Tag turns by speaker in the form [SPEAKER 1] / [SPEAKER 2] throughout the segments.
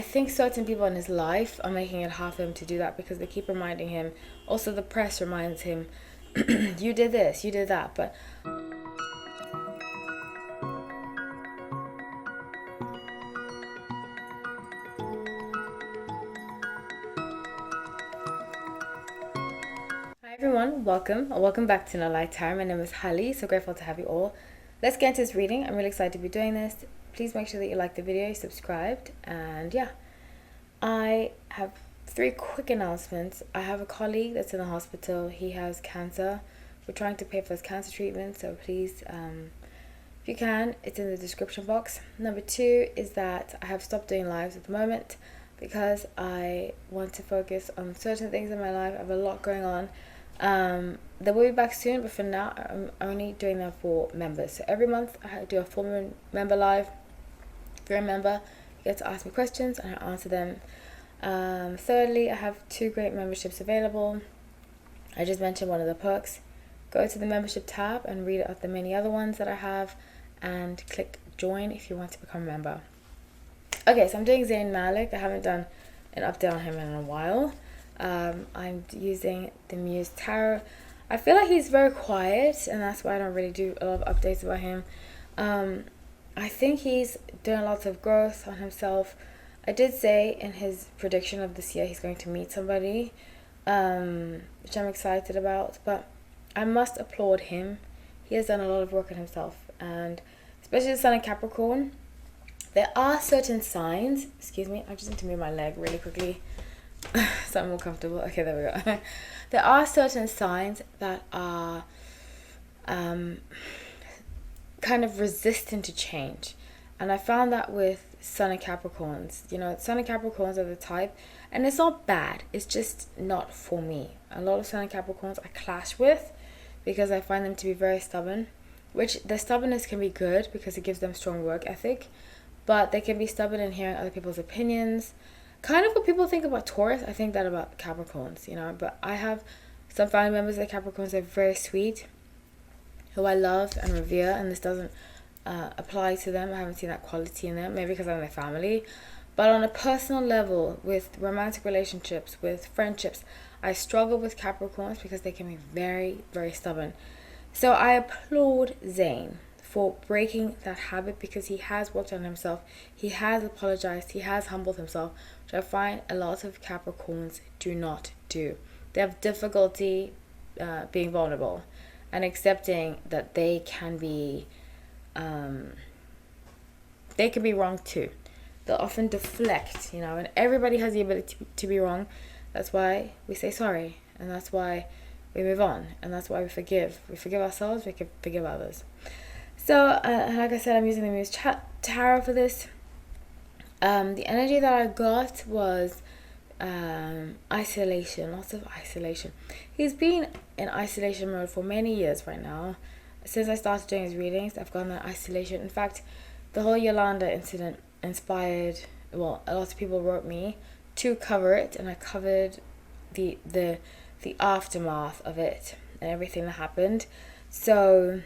[SPEAKER 1] think certain people in his life are making it hard for him to do that because they keep reminding him. Also, the press reminds him, you did this, you did that. But hi everyone, welcome back to No Light Time. My name is Hali, so grateful to have you all. Let's get into this reading. I'm really excited to be doing this. Please make sure that you like the video, subscribed, and yeah. I have 3 quick announcements. I have a colleague that's in the hospital. He has cancer. We're trying to pay for his cancer treatment, so please, if you can, it's in the description box. Number 2 is that I have stopped doing lives at the moment because I want to focus on certain things in my life. I have a lot going on. They will be back soon, but for now, I'm only doing them for members. So every month, I do a full member live. If you're a member, you get to ask me questions and I answer them. Thirdly, I have 2 great memberships available. I just mentioned one of the perks. Go to the membership tab and read out the many other ones that I have and click join if you want to become a member. Okay, so I'm doing Zayn Malik. I haven't done an update on him in a while. I'm using the Muse Tarot. I feel like he's very quiet and that's why I don't really do a lot of updates about him. I think he's doing lots of growth on himself. I did say in his prediction of this year he's going to meet somebody, which I'm excited about, but I must applaud him. He has done a lot of work on himself, and especially the Sun in Capricorn. There are certain signs, excuse me, I just need to move my leg really quickly so I'm more comfortable. Okay, there we go. There are certain signs that are kind of resistant to change. And I found that with Sun and Capricorns. You know, Sun and Capricorns are the type, and it's not bad, it's just not for me. A lot of Sun and Capricorns I clash with because I find them to be very stubborn, which their stubbornness can be good because it gives them strong work ethic, but they can be stubborn in hearing other people's opinions. Kind of what people think about Taurus, I think that about Capricorns, you know. But I have some family members of Capricorns that are very sweet, who I love and revere, and this doesn't apply to them. I haven't seen that quality in them, maybe because I'm their family. But on a personal level, with romantic relationships, with friendships, I struggle with Capricorns because they can be very, very stubborn. So I applaud Zayn for breaking that habit because he has worked on himself. He has apologized. He has humbled himself, which I find a lot of Capricorns do not do. They have difficulty being vulnerable and accepting that they can be wrong too. They'll often deflect, you know, and everybody has the ability to be wrong. That's why we say sorry, and that's why we move on, and that's why we forgive. We forgive ourselves, we can forgive others. So, like I said, I'm using the Muse Tarot for this. The energy that I got was isolation, lots of isolation. He's been in isolation mode for many years right now. Since I started doing his readings, I've gone in isolation. In fact, the whole Yolanda incident inspired, well, a lot of people wrote me to cover it, and I covered the aftermath of it and everything that happened. So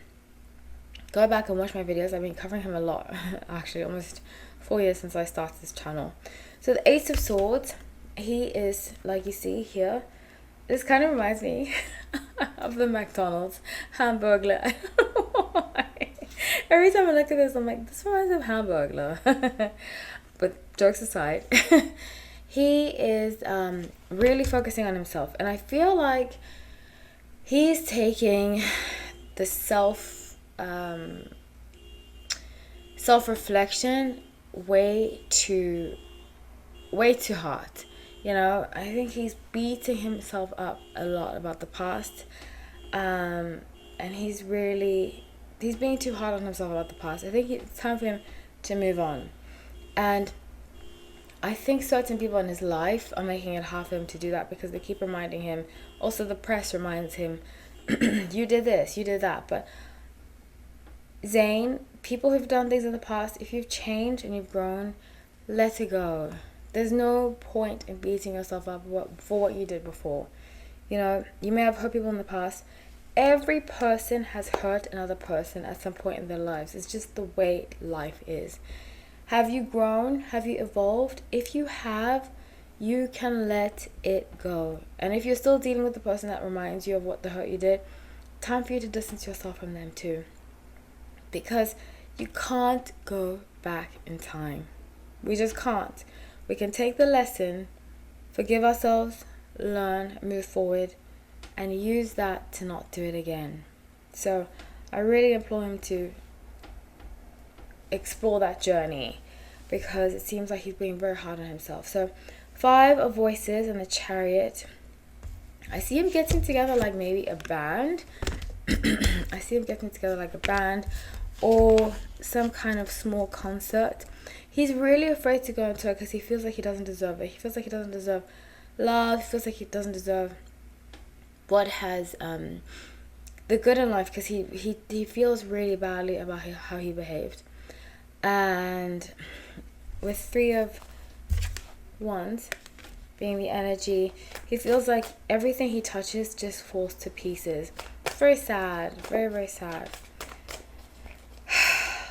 [SPEAKER 1] go back and watch my videos. I've been covering him a lot, actually, almost 4 years since I started this channel. So the Ace of Swords, he is, like you see here, this kind of reminds me of the McDonald's Hamburglar. I don't know why. Every time I look at this, I'm like, this reminds me of Hamburglar. But jokes aside, he is really focusing on himself. And I feel like he's taking the self-reflection way too hard. You know, I think he's beating himself up a lot about the past, and he's being too hard on himself about the past. I think it's time for him to move on, and I think certain people in his life are making it hard for him to do that because they keep reminding him. Also, the press reminds him, you did this, you did that. But Zayn, people who've done things in the past, if you've changed and you've grown, let it go. There's no point in beating yourself up for what you did before. You know, you may have hurt people in the past. Every person has hurt another person at some point in their lives. It's just the way life is. Have you grown? Have you evolved? If you have, you can let it go. And if you're still dealing with the person that reminds you of what the hurt you did, time for you to distance yourself from them too. Because you can't go back in time. We just can't. We can take the lesson, forgive ourselves, learn, move forward, and use that to not do it again. So I really implore him to explore that journey, because it seems like he's being very hard on himself. So 5 of Voices and the Chariot. I see him getting together like maybe a band. I see him getting together like a band or some kind of small concert. He's really afraid to go into it because he feels like he doesn't deserve it. He feels like he doesn't deserve love. He feels like he doesn't deserve what has the good in life, because he feels really badly about how he behaved. And with 3 of Wands being the energy, he feels like everything he touches just falls to pieces. It's very sad, very, very sad.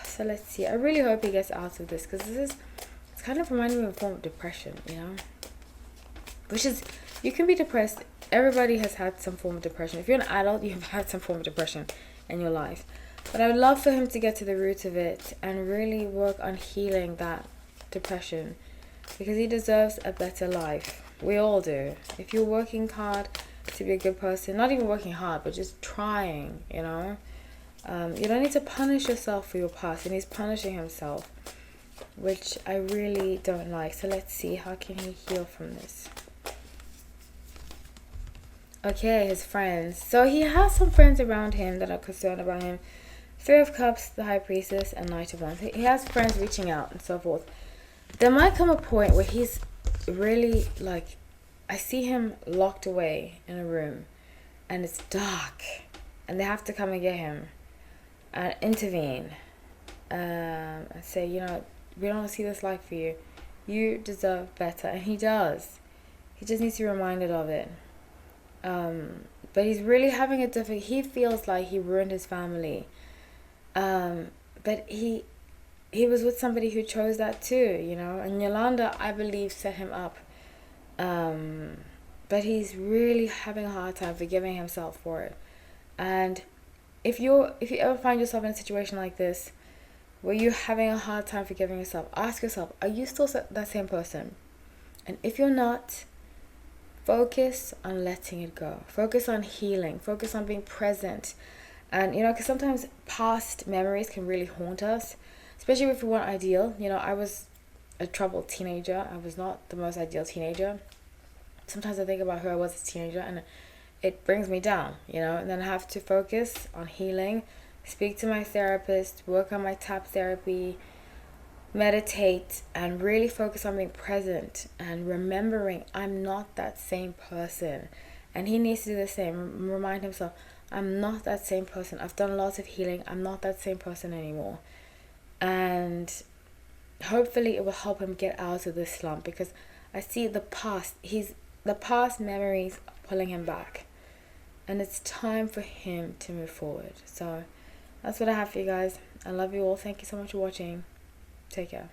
[SPEAKER 1] So let's see. I really hope he gets out of this, because it's kind of reminding me of a form of depression, you know? Which is, you can be depressed. Everybody has had some form of depression. If you're an adult, you've had some form of depression in your life. But I would love for him to get to the root of it and really work on healing that depression, because he deserves a better life. We all do. If you're working hard to be a good person, not even working hard, but just trying, you know, you don't need to punish yourself for your past. And he's punishing himself, which I really don't like. So let's see, how can he heal from this? Okay, his friends. So he has some friends around him that are concerned about him. 3 of Cups, the High Priestess, and Knight of Wands. He has friends reaching out and so forth. There might come a point where he's really like, I see him locked away in a room and it's dark and they have to come and get him and intervene and say, you know, we don't see this life for you. You deserve better. And he does. He just needs to be reminded of it. But he's really having a difficult, he feels like he ruined his family. But he was with somebody who chose that too, you know. And Yolanda, I believe, set him up. But he's really having a hard time forgiving himself for it. And if you ever find yourself in a situation like this, where you're having a hard time forgiving yourself, ask yourself, are you still that same person? And if you're not, focus on letting it go. Focus on healing. Focus on being present. And, you know, because sometimes past memories can really haunt us, especially if we weren't ideal. You know, I was a troubled teenager. I was not the most ideal teenager. Sometimes I think about who I was as a teenager and it brings me down, you know. And then I have to focus on healing, speak to my therapist, work on my tap therapy, meditate, and really focus on being present and remembering I'm not that same person. And he needs to do the same. Remind himself, I'm not that same person. I've done lots of healing. I'm not that same person anymore. And hopefully it will help him get out of this slump, because I see the past memories pulling him back. And it's time for him to move forward. So that's what I have for you guys. I love you all. Thank you so much for watching. Take care.